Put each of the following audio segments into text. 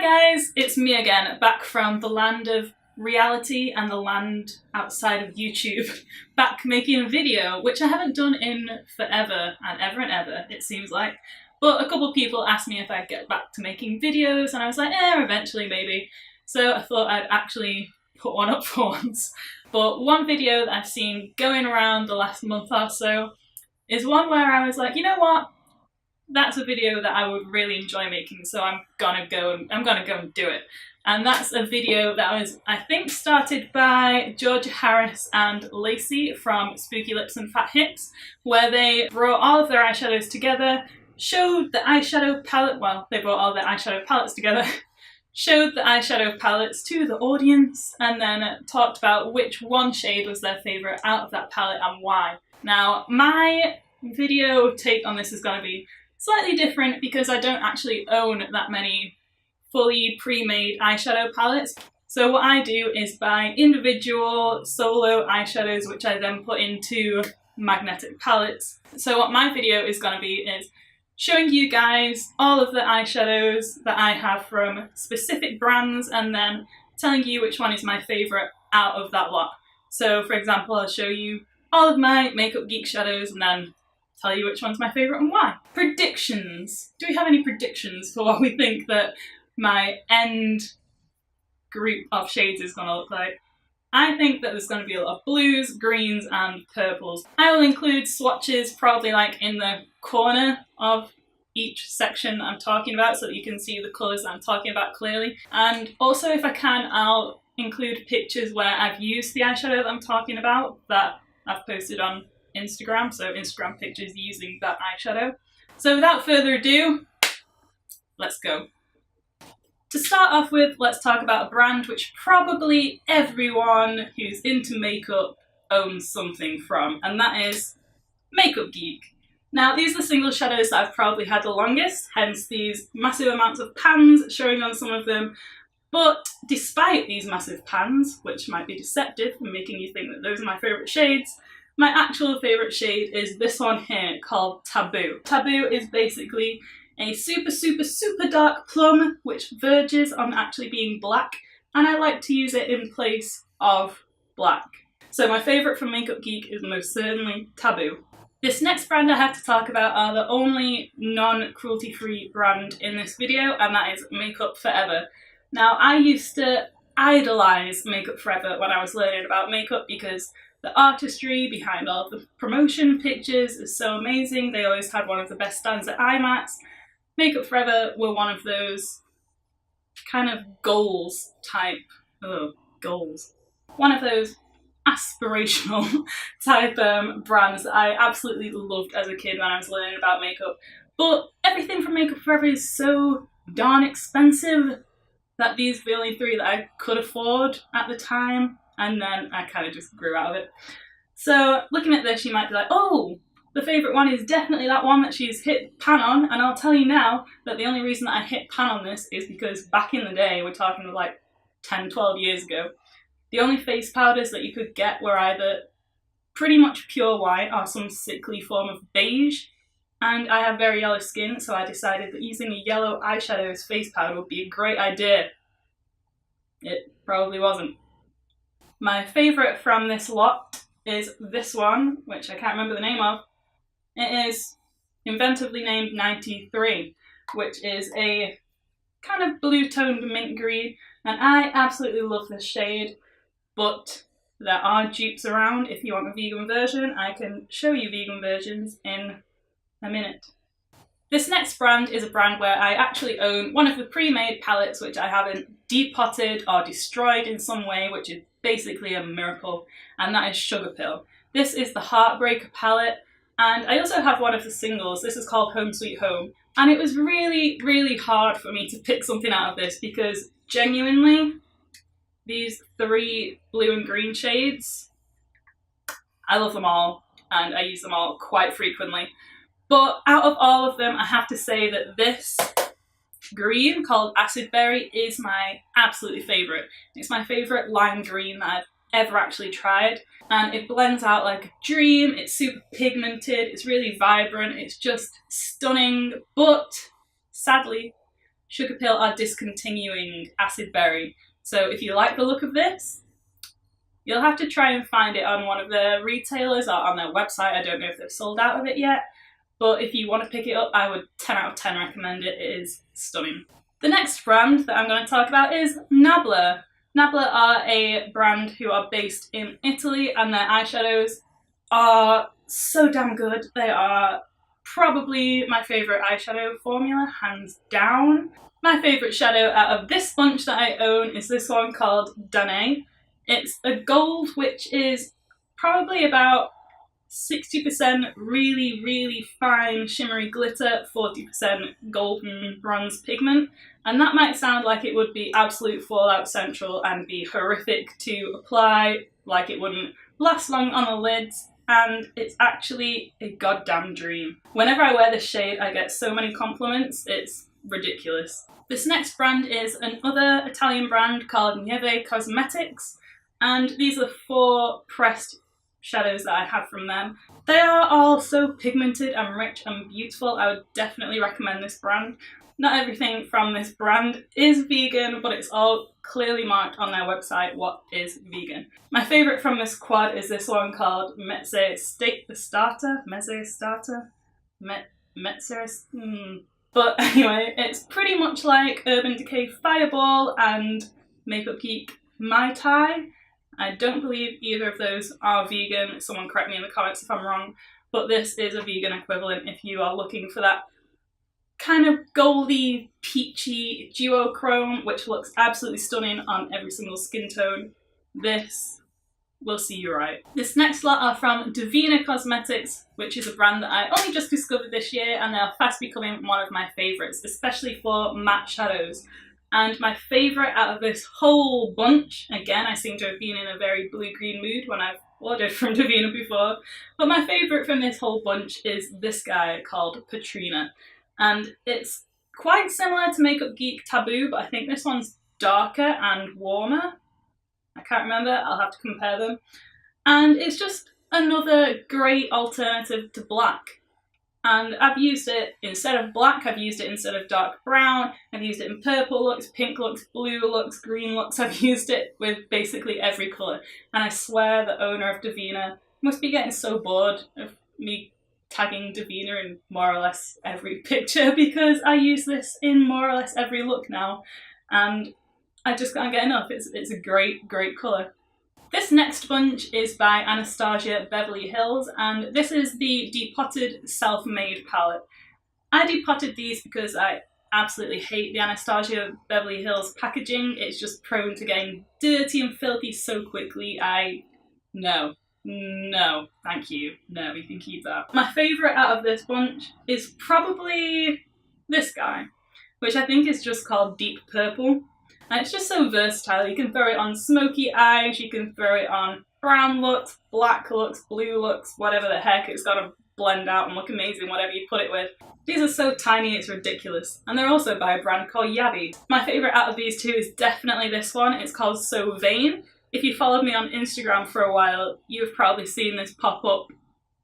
guys, it's me again, back from the land of reality and the land outside of YouTube, back making a video, which I haven't done in forever and ever, it seems like. But a couple of people asked me if I'd get back to making videos, and I was like, eventually maybe. So I thought I'd actually put one up for once. But one video that I've seen going around the last month or so is one where I was like, you know what? That's a video that I would really enjoy making, so I'm gonna go and do it. And that's a video that was, I think, started by Georgia Harris and Lacey from Spooky Lips and Fat Hips, where they brought all of their eyeshadows together, showed the eyeshadow palette, well, they brought all their eyeshadow palettes together, showed the eyeshadow palettes to the audience, and then talked about which one shade was their favourite out of that palette and why. Now, my video take on this is going to be slightly different because I don't actually own that many fully pre-made eyeshadow palettes. So what I do is buy individual solo eyeshadows which I then put into magnetic palettes. So what my video is going to be is showing you guys all of the eyeshadows that I have from specific brands and then telling you which one is my favourite out of that lot. So for example, I'll show you all of my Makeup Geek shadows and then tell you which one's my favourite and why. Predictions. Do we have any predictions for what we think that my end group of shades is going to look like? I think that there's going to be a lot of blues, greens and purples. I will include swatches probably like in the corner of each section that I'm talking about so that you can see the colours that I'm talking about clearly. And also if I can, I'll include pictures where I've used the eyeshadow that I'm talking about that I've posted on Instagram, so Instagram pictures using that eyeshadow. So without further ado, let's go. To start off with, let's talk about a brand which probably everyone who's into makeup owns something from, and that is Makeup Geek. Now, these are the single shadows that I've probably had the longest, hence these massive amounts of pans showing on some of them. But despite these massive pans, which might be deceptive and making you think that those are my favourite shades, my actual favourite shade is this one here called Taboo. Taboo is basically a super dark plum which verges on actually being black, and I like to use it in place of black. So my favourite from Makeup Geek is most certainly Taboo. This next brand I have to talk about are the only non-cruelty-free brand in this video, and that is Makeup Forever. Now, I used to idolise Makeup Forever when I was learning about makeup because the artistry behind all of the promotion pictures is so amazing. They always had one of the best stands at IMAX. Makeup Forever were one of those kind of goals type, one of those aspirational type brands that I absolutely loved as a kid when I was learning about makeup. But everything from Makeup Forever is so darn expensive that these are the only three that I could afford at the time. And then I kind of just grew out of it. So looking at this, you might be like, oh, the favourite one is definitely that one that she's hit pan on. And I'll tell you now that the only reason that I hit pan on this is because back in the day, we're talking like 10, 12 years ago, the only face powders that you could get were either pretty much pure white or some sickly form of beige. And I have very yellow skin, so I decided that using a yellow eyeshadow as face powder would be a great idea. It probably wasn't. My favourite from this lot is this one, which I can't remember the name of. It is inventively named 93, which is a kind of blue-toned mint green, and I absolutely love this shade, but there are dupes around. If you want a vegan version, I can show you vegan versions in a minute. This next brand is a brand where I actually own one of the pre-made palettes which I haven't depotted or destroyed in some way, which is basically a miracle, and that is Sugarpill. This is the Heartbreaker palette, and I also have one of the singles. This is called Home Sweet Home, and it was really hard for me to pick something out of this because genuinely, these three blue and green shades, I love them all, and I use them all quite frequently. But out of all of them, I have to say that this green called Acidberry is my absolutely favourite. It's my favourite lime green that I've ever actually tried, and it blends out like a dream. It's super pigmented, it's really vibrant, it's just stunning, but sadly Sugarpill are discontinuing Acidberry. So if you like the look of this, you'll have to try and find it on one of their retailers or on their website. I don't know if they've sold out of it yet, but if you want to pick it up, I would 10 out of 10 recommend it. It is stunning. The next brand that I'm going to talk about is Nabla. Nabla are a brand who are based in Italy, and their eyeshadows are so damn good. They are probably my favourite eyeshadow formula, hands down. My favourite shadow out of this bunch that I own is this one called Danae. It's a gold, which is probably about 60% really, really fine shimmery glitter, 40% golden bronze pigment. And that might sound like it would be absolute Fallout Central and be horrific to apply, like it wouldn't last long on the lids, and it's actually a goddamn dream. Whenever I wear this shade, I get so many compliments, it's ridiculous. This next brand is another Italian brand called Neve Cosmetics, and these are 4 pressed shadows that I have from them. They are all so pigmented and rich and beautiful. I would definitely recommend this brand. Not everything from this brand is vegan, but it's all clearly marked on their website what is vegan. My favourite from this quad is this one called Mezze Starter. But anyway, it's pretty much like Urban Decay Fireball and Makeup Geek Mai Tai. I don't believe either of those are vegan. Someone correct me in the comments if I'm wrong, but this is a vegan equivalent if you are looking for that kind of goldy, peachy duochrome, which looks absolutely stunning on every single skin tone. This will see you right. This next lot are from Devinah Cosmetics, which is a brand that I only just discovered this year, and they are fast becoming one of my favourites, especially for matte shadows. And my favourite out of this whole bunch, again, I seem to have been in a very blue-green mood when I've ordered from Devinah before, but my favourite from this whole bunch is this guy called Patrina. And it's quite similar to Makeup Geek Taboo, but I think this one's darker and warmer. I can't remember, I'll have to compare them. And it's just another great alternative to black. And I've used it instead of black, I've used it instead of dark brown, I've used it in purple looks, pink looks, blue looks, green looks. I've used it with basically every colour. And I swear the owner of Devinah must be getting so bored of me tagging Devinah in more or less every picture, because I use this in more or less every look now. And I just can't get enough. It's a great, great colour. This next bunch is by Anastasia Beverly Hills, and this is the Depotted Self-Made palette. I depotted these because I absolutely hate the Anastasia Beverly Hills packaging. It's just prone to getting dirty and filthy so quickly. No, thank you. No, you can keep that. My favourite out of this bunch is probably this guy, which I think is just called Deep Purple. And it's just so versatile. You can throw it on smoky eyes, you can throw it on brown looks, black looks, blue looks, whatever the heck. It's got to blend out and look amazing whatever you put it with. These are so tiny, it's ridiculous. And they're also by a brand called Yaby. My favourite out of these two is definitely this one. It's called So Vein. If you followed me on Instagram for a while, you've probably seen this pop up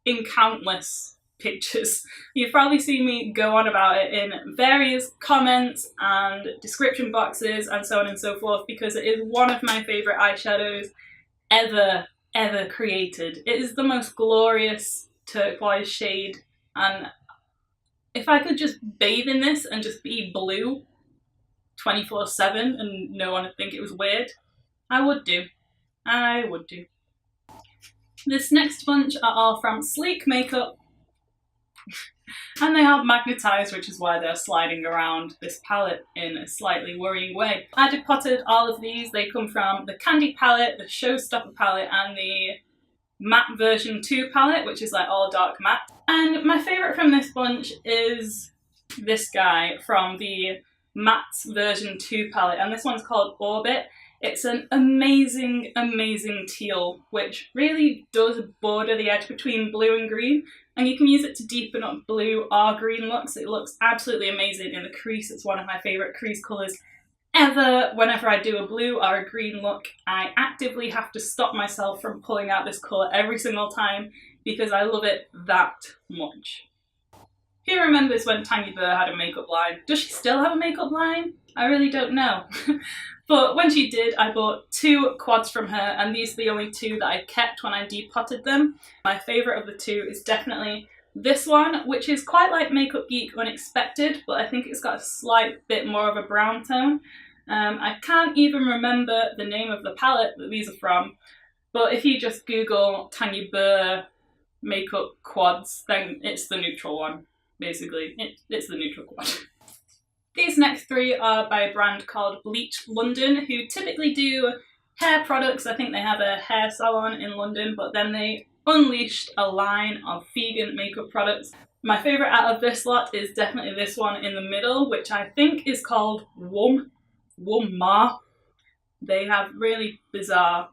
in countless pictures. You've probably seen me go on about it in various comments and description boxes and so on and so forth, because it is one of my favourite eyeshadows ever created. It is the most glorious turquoise shade, and if I could just bathe in this and just be blue 24/7 and no one would think it was weird, I would do. I would do. This next bunch are all from Sleek Makeup, and they are magnetised, which is why they're sliding around this palette in a slightly worrying way. I depotted all of these. They come from the Candy palette, the Showstopper palette, and the Matte version 2 palette, which is like all dark matte. And my favourite from this bunch is this guy from the Matte version 2 palette, and this one's called Orbit. It's an amazing, amazing teal, which really does border the edge between blue and green, and you can use it to deepen up blue or green looks. It looks absolutely amazing in the crease. It's one of my favourite crease colours ever. Whenever I do a blue or a green look, I actively have to stop myself from pulling out this colour every single time because I love it that much. Who remembers when Tanya Burr had a makeup line? Does she still have a makeup line? I really don't know. But when she did, I bought 2 quads from her, and these are the only 2 that I kept when I depotted them. My favourite of the 2 is definitely this one, which is quite like Makeup Geek Unexpected, but I think it's got a slight bit more of a brown tone. I can't even remember the name of the palette that these are from, but if you just Google Tanya Burr makeup quads, then it's the neutral one, basically. It's the neutral quad. These next 3 are by a brand called Bleach London, who typically do hair products. I think they have a hair salon in London, but then they unleashed a line of vegan makeup products. My favourite out of this lot is definitely this one in the middle, which I think is called Wum Ma. They have really bizarre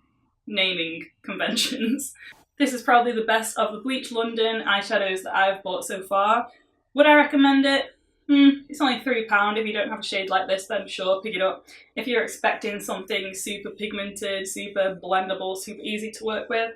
naming conventions. This is probably the best of the Bleach London eyeshadows that I've bought so far. Would I recommend it? It's only £3. If you don't have a shade like this, then sure, pick it up. If you're expecting something super pigmented, super blendable, super easy to work with,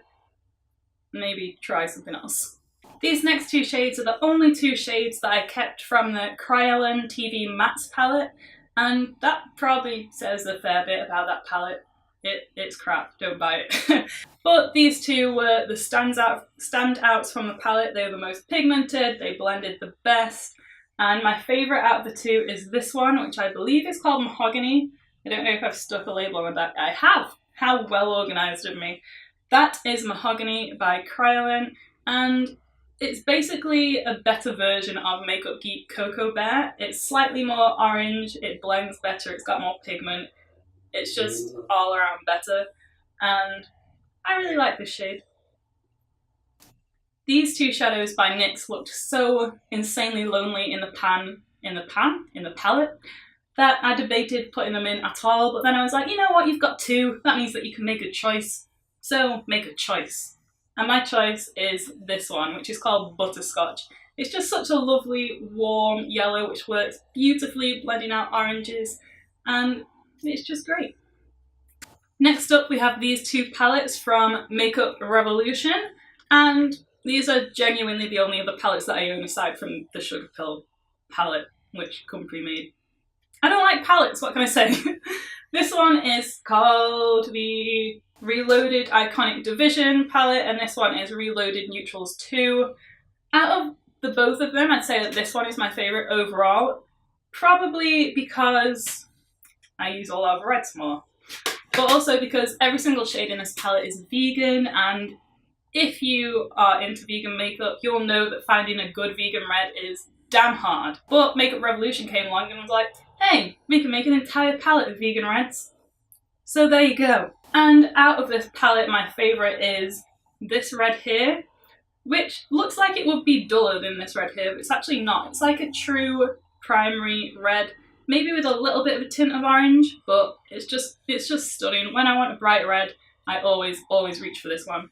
maybe try something else. These next 2 shades are the only 2 shades that I kept from the Kryolan TV Mattes palette, and that probably says a fair bit about that palette. It's crap, don't buy it. But these 2 were the standouts from the palette. They were the most pigmented, they blended the best. And my favourite out of the 2 is this one, which I believe is called Mahogany. I don't know if I've stuck a label on the back. I have! How well organised of me. That is Mahogany by Kryolan, and it's basically a better version of Makeup Geek Cocoa Bear. It's slightly more orange, it blends better, it's got more pigment. It's just all around better, and I really like this shade. These 2 shadows by NYX looked so insanely lonely in the palette, that I debated putting them in at all, but then I was like, you know what, you've got 2, that means that you can make a choice, so make a choice. And my choice is this one, which is called Butterscotch. It's just such a lovely, warm yellow, which works beautifully blending out oranges, and it's just great. Next up, we have these 2 palettes from Makeup Revolution, and these are genuinely the only other palettes that I own aside from the Sugarpill palette, which come pre-made. I don't like palettes, what can I say? This one is called the Reloaded Iconic Division palette, and this one is Reloaded Neutrals 2. Out of the both of them, I'd say that this one is my favourite overall, probably because I use a lot of reds more, but also because every single shade in this palette is vegan, and if you are into vegan makeup, you'll know that finding a good vegan red is damn hard. But Makeup Revolution came along and was like, hey, we can make an entire palette of vegan reds. So there you go. And out of this palette, my favourite is this red here, which looks like it would be duller than this red here, but it's actually not. It's like a true primary red, maybe with a little bit of a tint of orange, but it's just stunning. When I want a bright red, I always reach for this one.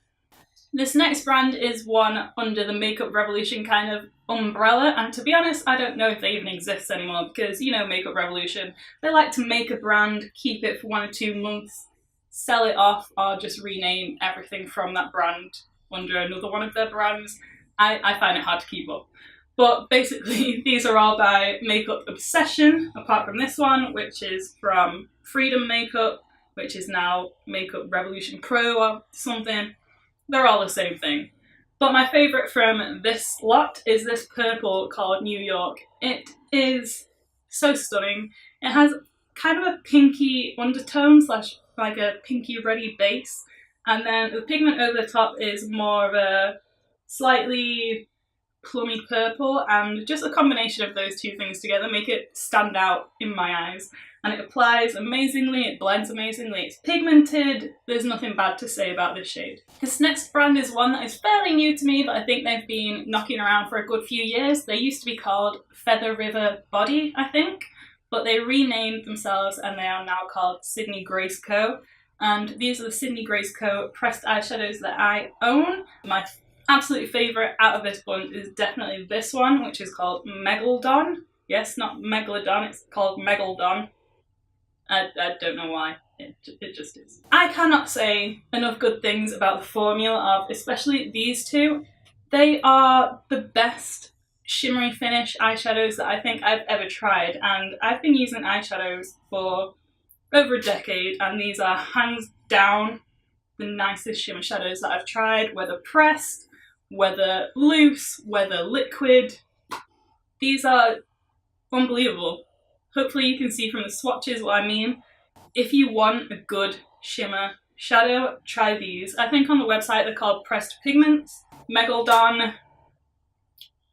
This next brand is one under the Makeup Revolution kind of umbrella, and to be honest, I don't know if they even exist anymore because, you know, Makeup Revolution, they like to make a brand, keep it for 1 or 2 months, sell it off, or just rename everything from that brand under another one of their brands. I find it hard to keep up. But basically, these are all by Makeup Obsession, apart from this one, which is from Freedom Makeup, which is now Makeup Revolution Pro or something. They're all the same thing. But my favourite from this lot is this purple called New York. It is so stunning. It has kind of a pinky undertone slash like a pinky reddy base, and then the pigment over the top is more of a slightly plummy purple, and just a combination of those 2 things together make it stand out in my eyes. And it applies amazingly, it blends amazingly, it's pigmented, there's nothing bad to say about this shade. This next brand is one that is fairly new to me, but I think they've been knocking around for a good few years. They used to be called Feather River Body, I think, but they renamed themselves and they are now called Sydney Grace Co. And these are the Sydney Grace Co. pressed eyeshadows that I own. My absolute favourite out of this bunch is definitely this one, which is called Megalodon. Yes, not Megalodon, it's called Megalodon. I don't know why, it just is. I cannot say enough good things about the formula of especially these 2. They are the best shimmery finish eyeshadows that I think I've ever tried, and I've been using eyeshadows for over a decade, and these are hands down the nicest shimmer shadows that I've tried, whether pressed, whether loose, whether liquid. These are unbelievable. Hopefully you can see from the swatches what I mean. If you want a good shimmer shadow, try these. I think on the website they're called pressed pigments. Megalodon.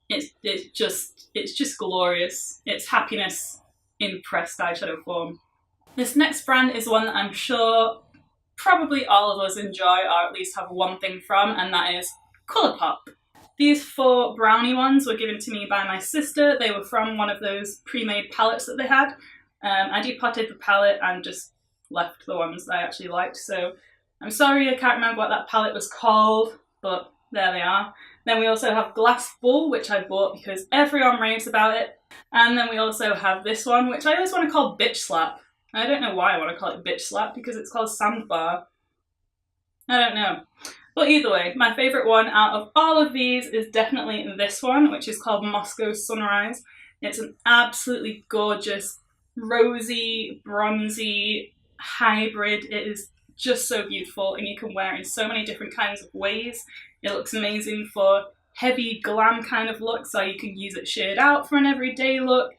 It's just glorious. It's happiness in pressed eyeshadow form. This next brand is one that I'm sure probably all of us enjoy, or at least have one thing from, and that is Colourpop. These 4 brownie ones were given to me by my sister. They were from one of those pre-made palettes that they had. I depotted the palette and just left the ones that I actually liked, so I'm sorry I can't remember what that palette was called, but there they are. Then we also have Glass Bull, which I bought because everyone raves about it. And then we also have this one, which I always want to call Bitch Slap. I don't know why I want to call it Bitch Slap, because it's called Sandbar. I don't know. But either way, my favourite one out of all of these is definitely this one, which is called Moscow Sunrise. It's an absolutely gorgeous, rosy, bronzy hybrid. It is just so beautiful, and you can wear it in so many different kinds of ways. It looks amazing for heavy glam kind of looks, or you can use it shaded out for an everyday look.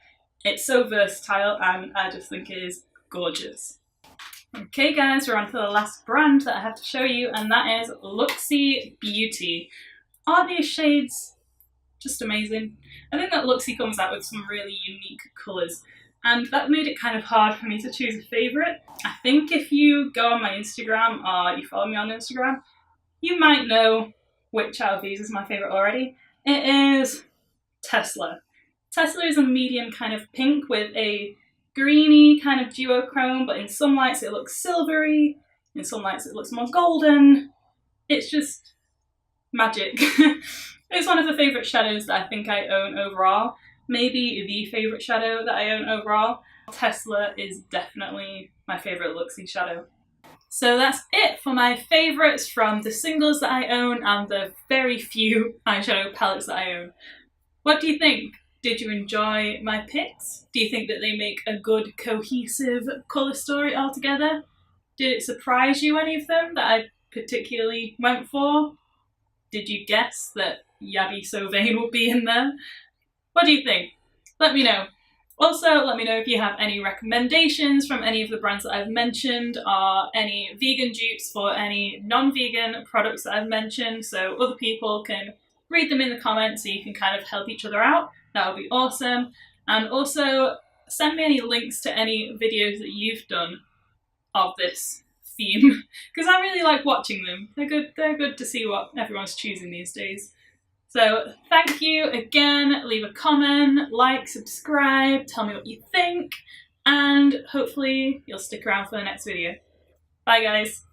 It's so versatile, and I just think it is gorgeous. Okay guys, we're on to the last brand that I have to show you, and that is Luxi Beauty. Aren't these shades just amazing? I think that Luxi comes out with some really unique colours, and that made it kind of hard for me to choose a favourite. I think if you go on my Instagram, or you follow me on Instagram, you might know which out of these is my favourite already. It is Tesla. Tesla is a medium kind of pink with a greeny kind of duochrome, but in some lights it looks silvery, in some lights it looks more golden. It's just magic. It's one of the favourite shadows that I think I own overall. Maybe the favourite shadow that I own overall. Tesla is definitely my favourite Luxi shadow. So that's it for my favourites from the singles that I own and the very few eyeshadow palettes that I own. What do you think? Did you enjoy my picks? Do you think that they make a good, cohesive colour story altogether? Did it surprise you, any of them, that I particularly went for? Did you guess that Yaby So Vein would be in there? What do you think? Let me know. Also, let me know if you have any recommendations from any of the brands that I've mentioned, or any vegan dupes for any non-vegan products that I've mentioned, so other people can read them in the comments so you can kind of help each other out. That would be awesome. And also, send me any links to any videos that you've done of this theme, because I really like watching them. They're good to see what everyone's choosing these days. So thank you again, leave a comment, like, subscribe, tell me what you think, and hopefully you'll stick around for the next video. Bye guys!